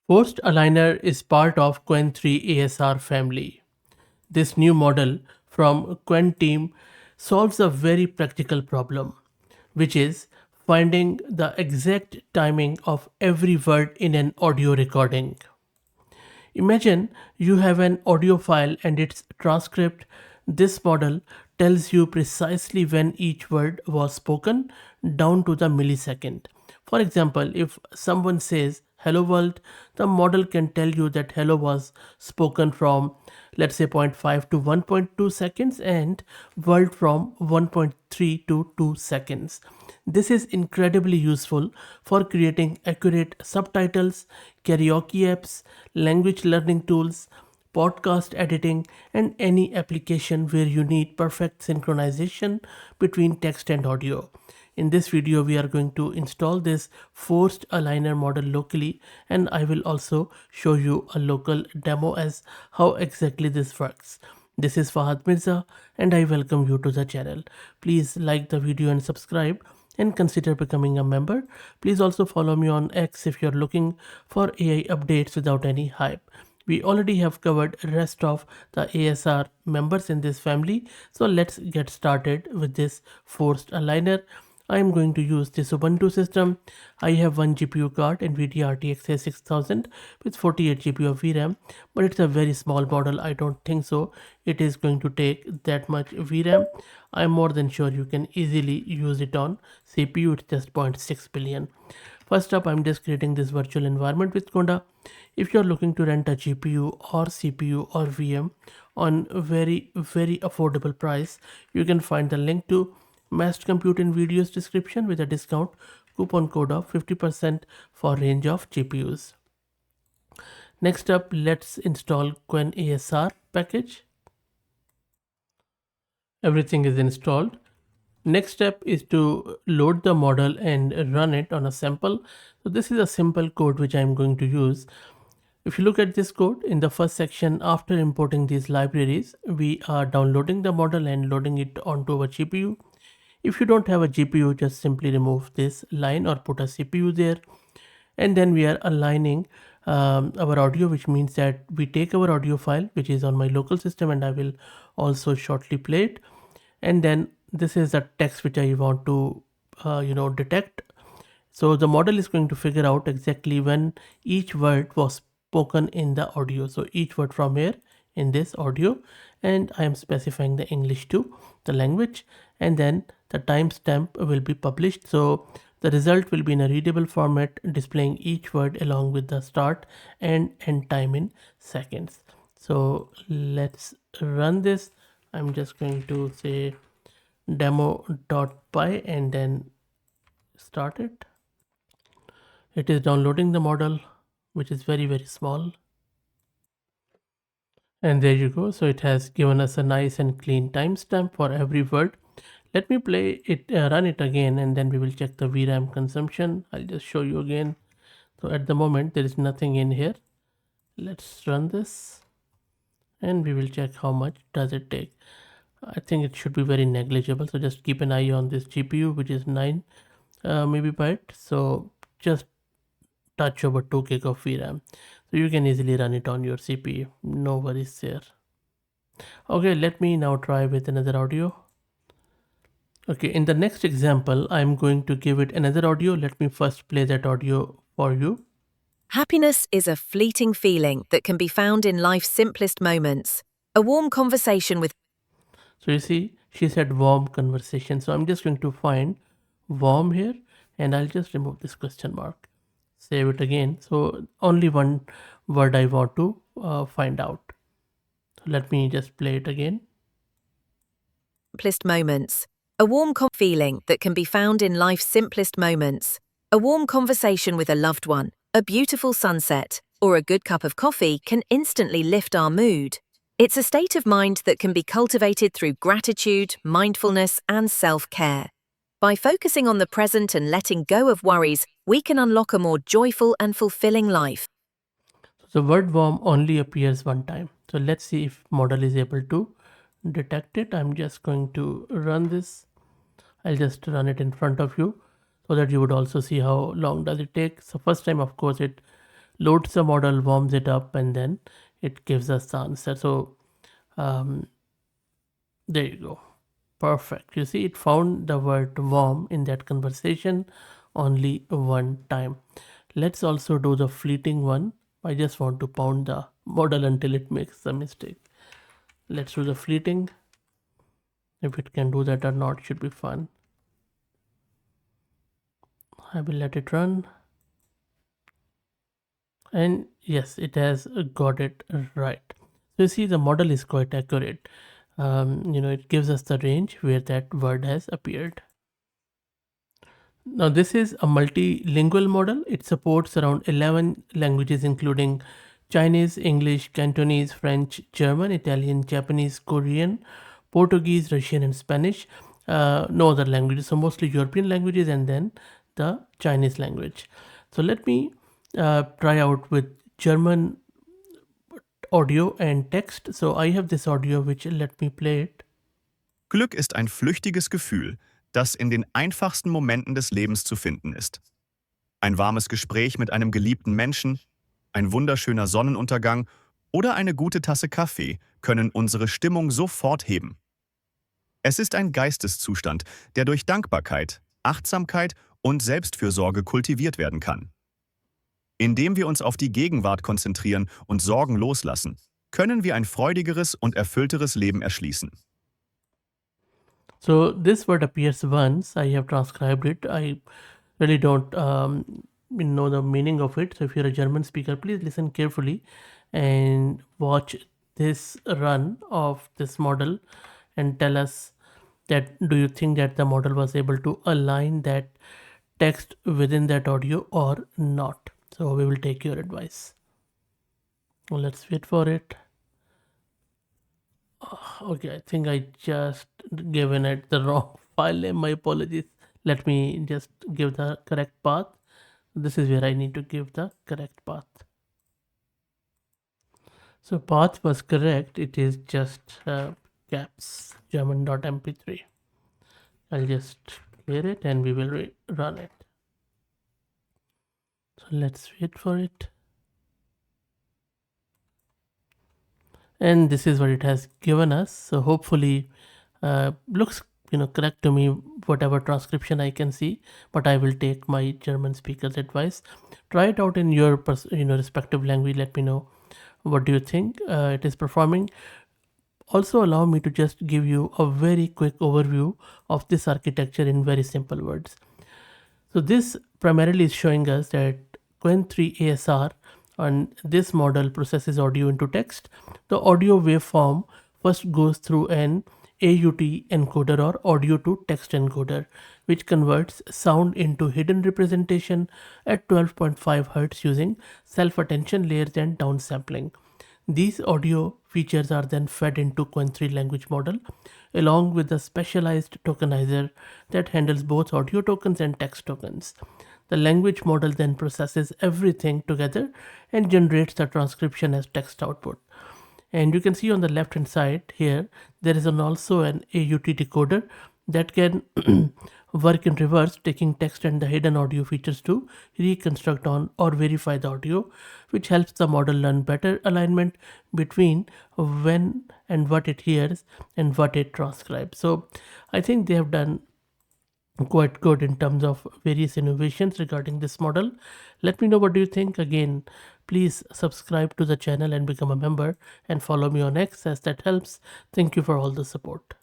Forced Aligner is part of Qwen3 ASR family. This new model from Qwen team solves a very practical problem, which is finding the exact timing of every word in an audio recording. Imagine you have an audio file and its transcript. This model tells you precisely when each word was spoken down to the millisecond. For example, if someone says hello world, the model can tell you that hello was spoken from, let's say, zero point 0.5 to 1.2 seconds and world from 1.3 to 2 seconds. This is incredibly useful for creating accurate subtitles, karaoke apps, language learning tools, podcast editing, and any application where you need perfect synchronization between text and audio. In this video, we are going to install this forced aligner model locally, and I will also show you a local demo as how exactly this works. This is Fahad Mirza and I welcome you to the channel. Please like the video and subscribe and consider becoming a member. Please also follow me on X if you're looking for AI updates without any hype. We already have covered rest of the ASR members in this family, so let's get started with this forced aligner. I am going to use this Ubuntu system. I have one GPU card, NVIDIA RTX 6000 with 48 GB of VRAM, but it's a very small model. I don't think so it is going to take that much VRAM. I'm more than sure you can easily use it on CPU. It's just 0.6 billion. First up, I'm just creating this virtual environment with Conda. If you're looking to rent a GPU or CPU or VM on very affordable price, you can find the link to Massed Compute in video's description with a discount coupon code of 50% for range of GPUs. Next up, let's install Qwen ASR package. Everything is installed. Next step is to load the model and run it on a sample. So this is a simple code which I'm going to use. If you look at this code in the first section, after importing these libraries, we are downloading the model and loading it onto our GPU. If you don't have a GPU, just simply remove this line or put a CPU there. And then we are aligning our audio, which means that we take our audio file, which is on my local system, and I will also shortly play it. And then this is the text which I want to detect. So the model is going to figure out exactly when each word was spoken in the audio. So each word from here in this audio, and I am specifying the English to the language, and then the timestamp will be published. So the result will be in a readable format, displaying each word along with the start and end time in seconds. So let's run this. I'm just going to say demo.py and then start it. It is downloading the model, which is very small. And there you go. So it has given us a nice and clean timestamp for every word. Let me play it, run it again, and then we will check the VRAM consumption. I'll just show you again. So at the moment, there is nothing in here. Let's run this and we will check how much does it take. I think it should be very negligible. So just keep an eye on this GPU, which is 9 megabyte. So just touch over 2 gig of VRAM. So you can easily run it on your CPU. No worries there. Okay, let me now try with another audio. Okay, in the next example, I'm going to give it another audio. Let me first play that audio for you. Happiness is a fleeting feeling that can be found in life's simplest moments. A warm conversation with... So you see, she said warm conversation. So I'm just going to find warm here and I'll just remove this question mark. Save it again. So only one word I want to find out. So let me just play it again. Simplest moments. A warm feeling that can be found in life's simplest moments. A warm conversation with a loved one, a beautiful sunset, or a good cup of coffee can instantly lift our mood. It's a state of mind that can be cultivated through gratitude, mindfulness, and self-care. By focusing on the present and letting go of worries, we can unlock a more joyful and fulfilling life. So the word warm only appears one time. So let's see if model is able to detect it. I'm just going to run this. I'll just run it in front of you so that you would also see how long does it take. So first time, of course, it loads the model, warms it up, and then it gives us the answer. So there you go. Perfect. You see, it found the word warm in that conversation only one time. Let's also do the fleeting one. I just want to pound the model until it makes a mistake. Let's do the fleeting. If it can do that or not should be fun. I will let it run. And yes, it has got it right. So you see, the model is quite accurate. It gives us the range where that word has appeared. Now this is a multilingual model. It supports around 11 languages including Chinese, English, Cantonese, French, German, Italian, Japanese, Korean, Portuguese, Russian and Spanish. No other languages, so mostly European languages and then the Chinese language. So let me try out with German audio and text. So I have this audio which let me play it. Glück ist ein flüchtiges Gefühl, das in den einfachsten Momenten des Lebens zu finden ist. Ein warmes Gespräch mit einem geliebten Menschen, ein wunderschöner Sonnenuntergang oder eine gute Tasse Kaffee können unsere Stimmung sofort heben. Es ist ein Geisteszustand, der durch Dankbarkeit, Achtsamkeit und Selbstfürsorge kultiviert werden kann. Indem wir uns auf die Gegenwart konzentrieren und Sorgen loslassen, können wir ein freudigeres und erfüllteres Leben erschließen. So this word appears once. I have transcribed it. I really don't know the meaning of it. So if you're a German speaker, please listen carefully and watch this run of this model and tell us that do you think that the model was able to align that text within that audio or not. So we will take your advice. Well, let's wait for it. Okay, I think I just given it the wrong file name. My apologies. Let me just give the correct path. This is where I need to give the correct path. So path was correct. It is just caps german.mp3. I'll just clear it and we will run it. So let's wait for it. And this is what it has given us. So hopefully looks correct to me, whatever transcription I can see, but I will take my German speaker's advice. Try it out in your respective language. Let me know what do you think it is performing. Also allow me to just give you a very quick overview of this architecture in very simple words. So this primarily is showing us that Qwen3 ASR and this model processes audio into text. The audio waveform first goes through an AUT encoder or audio to text encoder, which converts sound into hidden representation at 12.5 Hz using self-attention layers and downsampling. These audio features are then fed into Qwen3 language model along with a specialized tokenizer that handles both audio tokens and text tokens. The language model then processes everything together and generates the transcription as text output. And you can see on the left hand side here, there is also an AUT decoder that can work in reverse, taking text and the hidden audio features to reconstruct on or verify the audio, which helps the model learn better alignment between when and what it hears and what it transcribes. So I think they have done quite good in terms of various innovations regarding this model. Let me know what do you think. Again, please subscribe to the channel and become a member and follow me on X as that helps. Thank you for all the support.